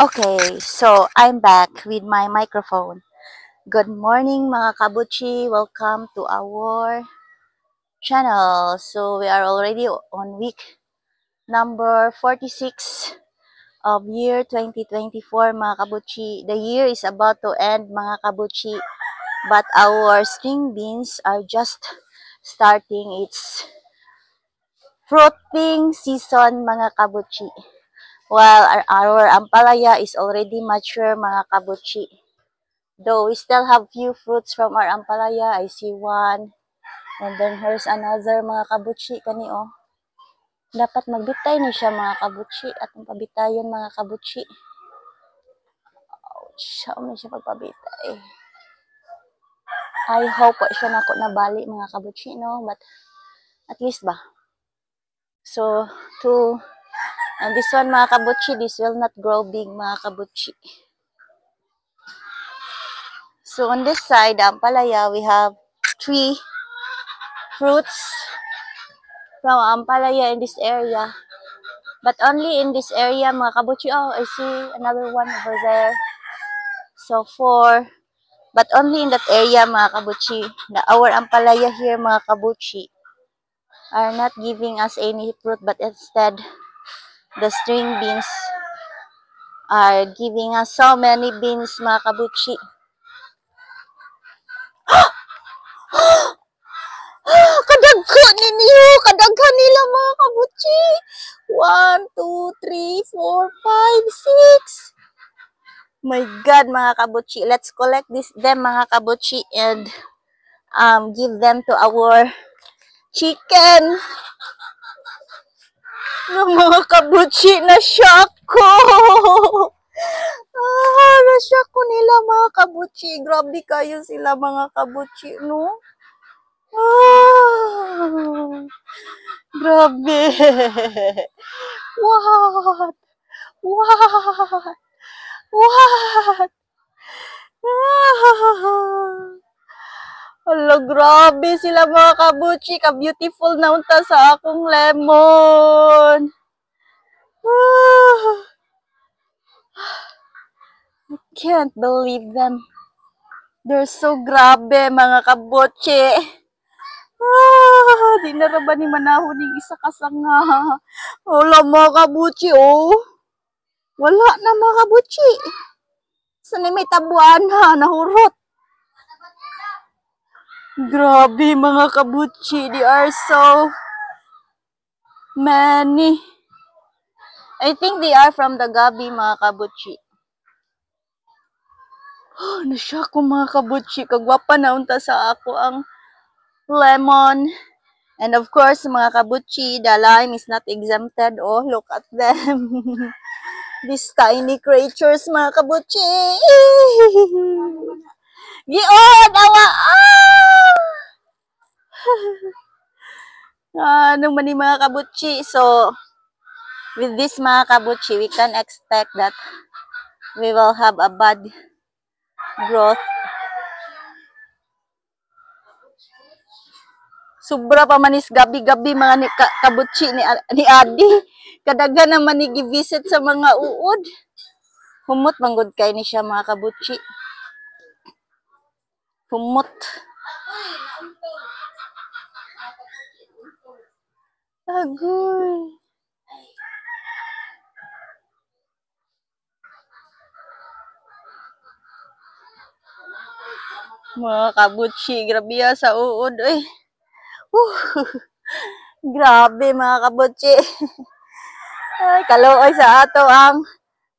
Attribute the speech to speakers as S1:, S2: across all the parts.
S1: Okay, so I'm back with my microphone. Good morning mga kabuchi. Welcome to our channel. So we are already on week number 46 of year 2024 mga kabuchi. The year is about to end mga kabuchi, but our string beans are just starting its fruiting season mga kabuchi. While our ampalaya is already mature mga kabuchi. Though we still have few fruits from our ampalaya, I see one. And then here's another mga kabuchi kani oh. Dapat magbitay ni siya mga kabuchi at pabitayon mga kabuchi. Ouch, how may siya pagpabitay. I hope wa siya nako nabali mga kabuchi no, but at least ba. So and this one mga kabuchi, this will not grow big mga kabuchi. So on this side, the ampalaya, we have 3 fruits from ampalaya in this area. But only in this area, mga kabuchi. Oh, I see another one over there. So 4. But only in that area, mga kabuchi. Our ampalaya here, mga kabuchi, are not giving us any fruit. But instead, the string beans are giving us so many beans, mga kabuchi. Kadagko ninyo! Kadaghan nila mga kabuchi! 1, 2, 3, 4, 5, 6. My God, mga kabuchi. Let's collect them mga kabuchi and give them to our chicken. Mga kabuchi, na-shock ko! Na-shock ko nila mga kabuchi. Grabe kayo sila mga kabuchi, no? Grabe. What? What? What? Hala, grabe sila mga kabuchi. Ka-beautiful na unta sa akong lemon. I can't believe them. They're so grabe mga kabuchi. Di na ba ni manahon ng isa kasanga. Wala mga kabuchi, oh. Wala na mga kabuchi. Saan may tabuan ha, nahurot. Grabe mga kabuchi, they are so many. I think they are from the gabi mga kabuchi. Nasya ko mga kabuchi, kagwapa na unta sa ako ang lemon. And of course, mga kabuchi, the lime is not exempted. Oh, look at them. These tiny creatures, mga kabuchi. Giod, awa! Ano man ni mga kabuchi. So, with this mga kabuchi, we can expect that we will have a bad growth. Sobra pa manis gabi-gabi mga kabuchi ni Adi. Kadaga naman ni gi-visit sa mga uod. Humot manggod kay ni siya mga kabuchi. Humot. Agoy. Mga kabuchi, grabe sa uod eh. Grabe mga kabuchi. Ay, kaluoy sa ato ang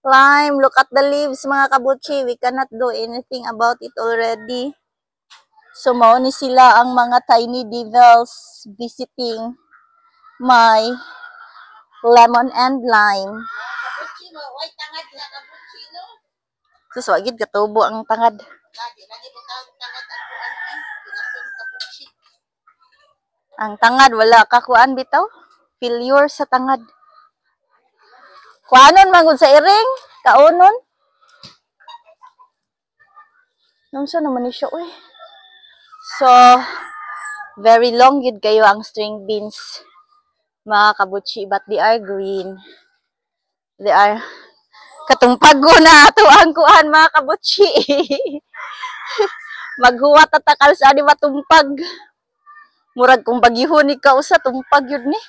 S1: lime. Look at the leaves mga kabuchi. We cannot do anything about it already. So, mao ni sila ang mga tiny devils visiting my lemon and lime. So, wagid katubo ang tangad. Ang tangad, wala kakuan bitaw. Failure sa tangad. Kuanon mangod sa iring? Kaunon? Nungsa naman ni siya, uy. So, very long yun kayo ang string beans, mga kabuchi, but they are green. They are, Katong pago na ato ang kuan mga kabutsi. Maghuwat tatakal sa di matumpag. Murag kung bagihon ikaw sa tumpag yun ni.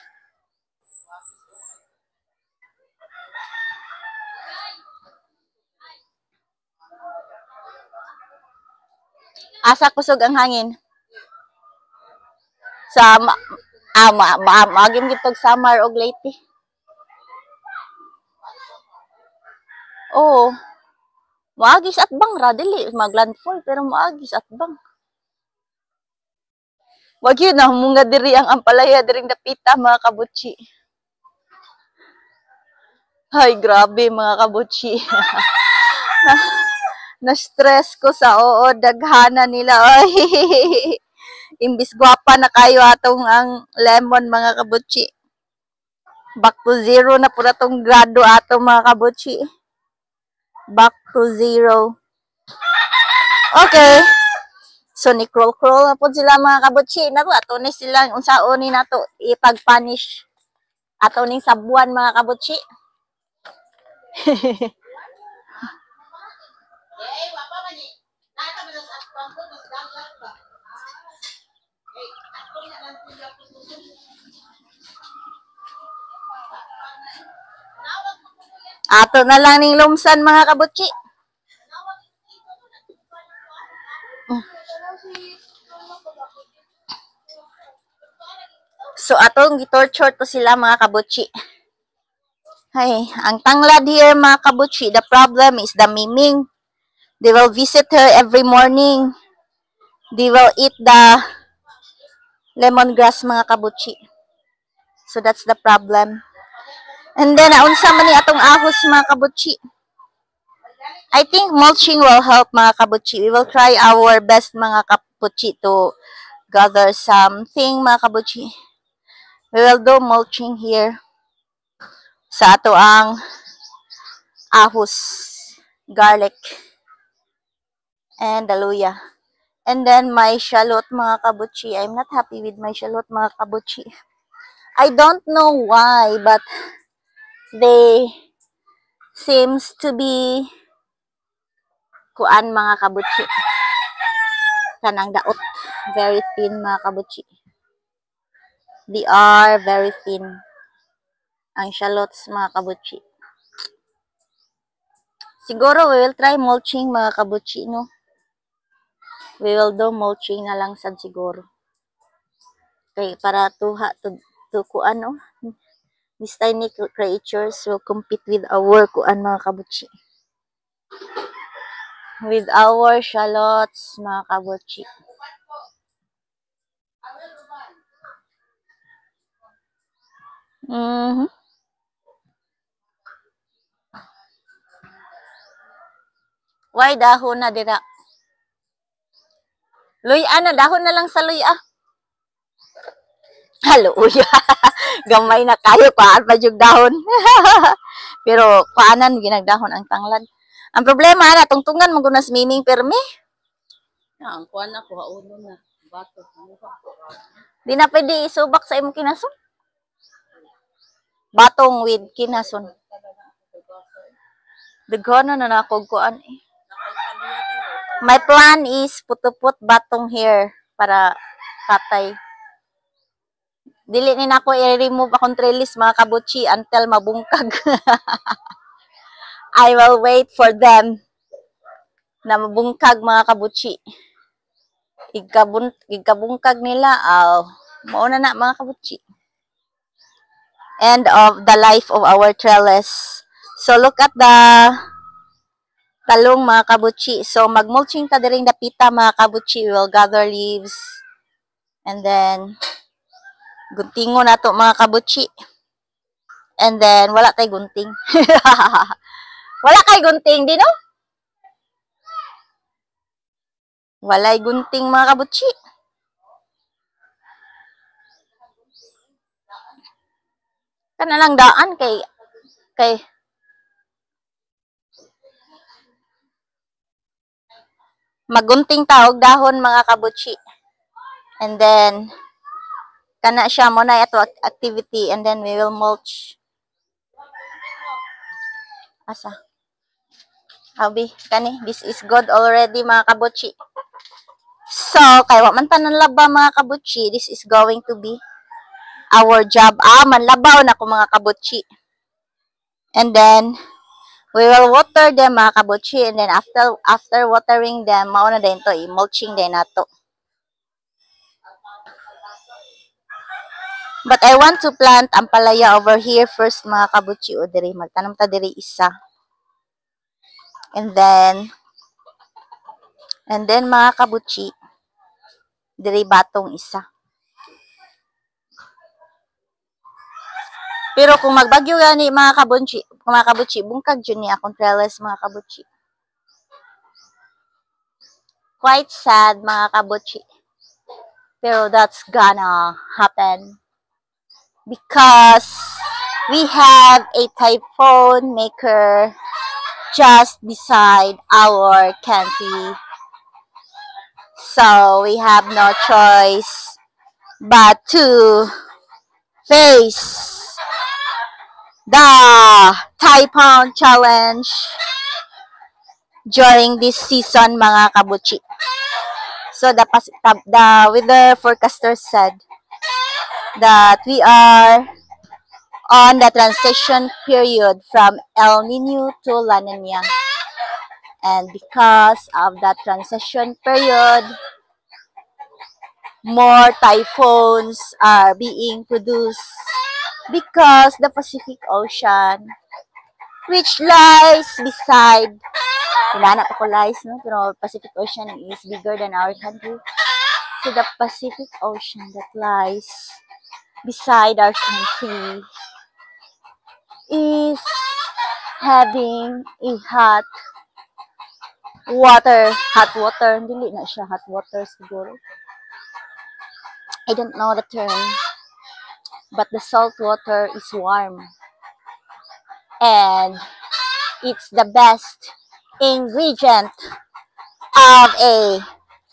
S1: Asa kusog ang hangin. Sa magim gitog summer og late. Oo. Maagis at bang ra dili maglandfall pero maagis at bang. Wag yun na munga diri ang ampalaya diring dapita mga kabutsi. Ay grabe mga kabutsi. Na-stress ko sa oo daghana nila. Ay. Imbis gwapa na kayo atong ang lemon mga kabutsi. Back to zero na pura tong grado ato mga kabutsi. Back to zero. Okay. So ni crawl na po sila mga kabutsi. Nato ato ni sila unsaon ni nato ipag-punish. Ato ning sabuan mga kabutsi. Ato na lang ning lumsan mga kabutsi. So atong gitorture to sila mga kabutsi. Hay, ang tanglad here mga kabutsi, the problem is the miming. They will visit her every morning. They will eat the lemongrass mga kabutsi. So that's the problem. And then unsa man ni atong ahos mga kabutsi. I think mulching will help mga kabutsi. We will try our best mga kabutsi to gather something mga kabutsi. We will do mulching here sa ato ang ahos, garlic, and daluya. And then my shallot mga kabutsi. I'm not happy with my shallot mga kabutsi. I don't know why, but they seems to be kuan mga kabutsi. Kanang daot. Very thin mga kabutsi. They are very thin. Ang shallots mga kabutsi. Siguro we will try mulching mga kabutsi, no? We will do mulching na lang sad siguro. Okay, para to kuan, no? These tiny creatures will compete with our kuan mga kabutsi. With our shallots mga kabutsi. Why dahon na dira? Luya na, dahon na lang sa luya. Luya. Gamay na kayo, paan pa yung dahon. Pero paanan, ginagdahon ang tanglad. Ang problema na, tungtungan magunas miming permi.
S2: Ang kuan na ko, hauno na. Bato.
S1: Di na pwede isubak sa imong kinason. Batong with kinason. Dagano na nakogkuan eh. My plan is putuput batong here para katay. Dili ni nako i-remove akong trellis mga kabutsi until mabungkag. I will wait for them na mabungkag mga kabutsi. Igkabungkag nila, mauna na mga kabutsi. End of the life of our trellis. So look at the talong mga kabutsi. So magmulching ta diring dapita mga kabutsi. We will gather leaves. And then guntingon na to mga kabutsi. And then wala tay gunting. Wala kay gunting di no? Walay gunting mga kabutsi. Kana lang daan kay magunting taog dahon mga kabutsi. And then kana siya mo na ito activity and then we will mulch. Asa? Abi, kani, this is good already mga kabutchi. So, kay wa man tanan laba mga kabutchi, this is going to be our job. Manlabaw na ko mga kabutchi. And then, we will water them mga kabutchi. And then, after watering them, mauna din to, i-mulching din nato. But I want to plant ampalaya over here first mga kabutchi. O diri, magtanong ta diri isa. And then mga kabutchi, diri batong isa. Pero kung magbagyo gani mga kabutchi, bungkag jud ni akong trellis mga kabutchi. Quite sad mga kabutchi. Pero that's gonna happen. Because we have a typhoon maker just beside our country. So we have no choice but to face the typhoon challenge during this season mga kabutchi. So the weather forecaster said that we are on the transition period from El Nino to La Nina. And because of that transition period, more typhoons are being produced because the Pacific Ocean, which lies beside, hinanap ako lies, no? Pero Pacific Ocean is bigger than our country. So the Pacific Ocean that lies beside our country is having a hot water. Hindi na siya hot water siguro. I don't know the term. But the salt water is warm. And it's the best ingredient of a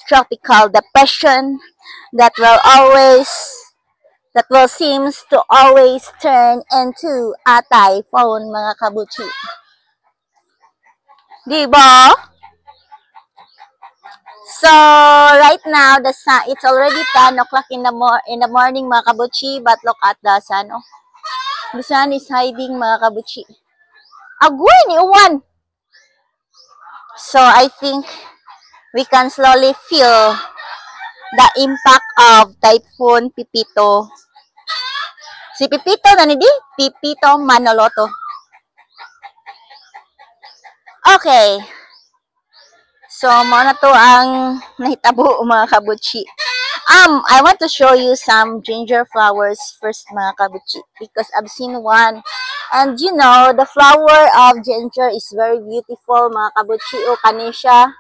S1: tropical depression that seems to always turn into a typhoon mga kabutchi. Diba? So right now the sun, it's already 10 o'clock in the morning mga kabutchi, but look at the sun. Oh. The sun is hiding mga kabutchi. Agoy ni uwan. So I think we can slowly feel the impact of Typhoon Pipito. Si Pipito na di? Pipito Manoloto. Okay. So, muna to ang nahitabo mga kabutchi. I want to show you some ginger flowers first mga kabutchi because I've seen one. And you know, the flower of ginger is very beautiful mga kabutchi. O kanisha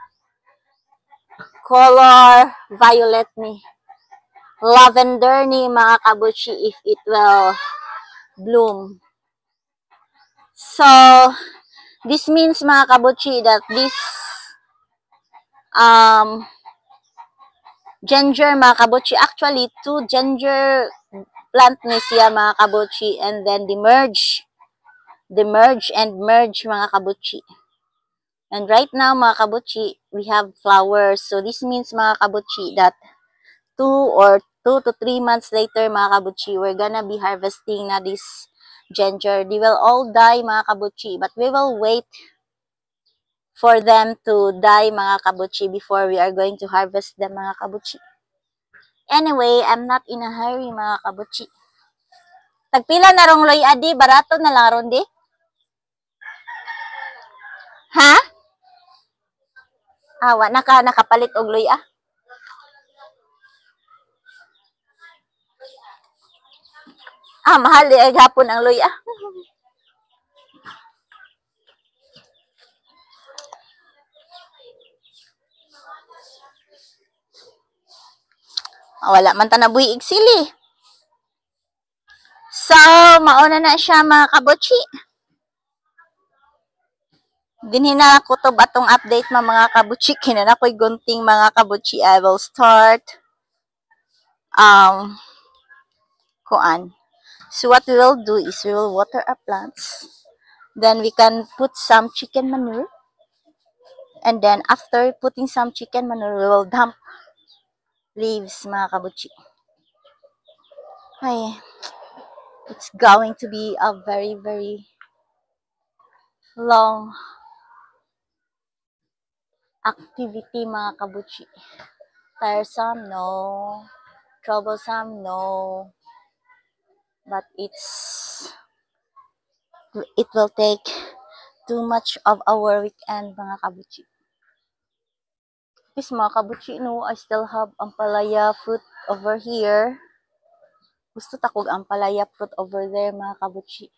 S1: color violet ni. Lavender ni mga kabutchi if it will bloom. So, this means mga kabutchi that this ginger mga kabutchi, actually 2 ginger plant ni siya mga kabutchi, and then they merge mga kabutchi. And right now mga kabutchi, we have flowers. So this means mga kabutchi that 2 to 3 months later mga kabutchi, we're gonna be harvesting na this ginger. They will all die mga kabutchi, but we will wait for them to die mga kabutchi before we are going to harvest them mga kabutchi. Anyway, I'm not in a hurry mga kabutchi. Tagpila na rong loy adi, barato na lang ron di. Ha? Wa nakapalit og loy ah. Mahal di ay hapon ang loy ah. Wala man ta nabuhi igsili. So, mauna na siya mga kabutchi. Dinhi na kutob atong update mga kabutchi. Kinana ko'y gunting mga kabutchi. I will start kuan. So what we will do is we will water our plants. Then we can put some chicken manure. And then, after putting some chicken manure, we will dump leaves, mga kabutchi. Ay, it's going to be a very, very long activity, mga kabutchi. Tiresome, no. Troublesome, no. But it will take too much of our weekend, mga kabutchi. Yes, mga kabutchi, no, I still have ampalaya fruit over here. Gusto takog ampalaya fruit over there, mga kabutchi.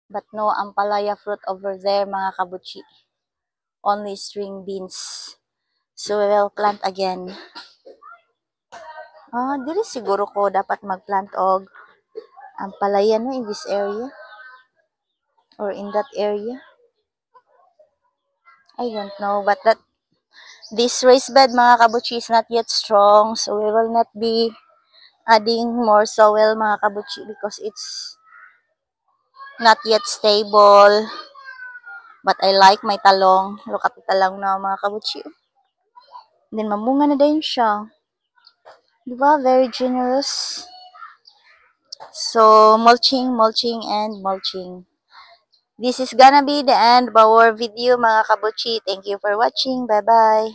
S1: But no ampalaya fruit over there, mga kabutchi. Only string beans. So, we will plant again. Dili siguro ko dapat magplant og ampalaya, no, in this area. Or in that area. I don't know, but this raised bed, mga kabutchi, is not yet strong, so we will not be adding more soil, mga kabutchi, because it's not yet stable. But I like my talong. Look at the talong na, mga kabutchi. Then mamunga na din siya. Diba? Very generous. So, mulching, and mulching. This is gonna be the end of our video, mga kabutchi. Thank you for watching. Bye-bye.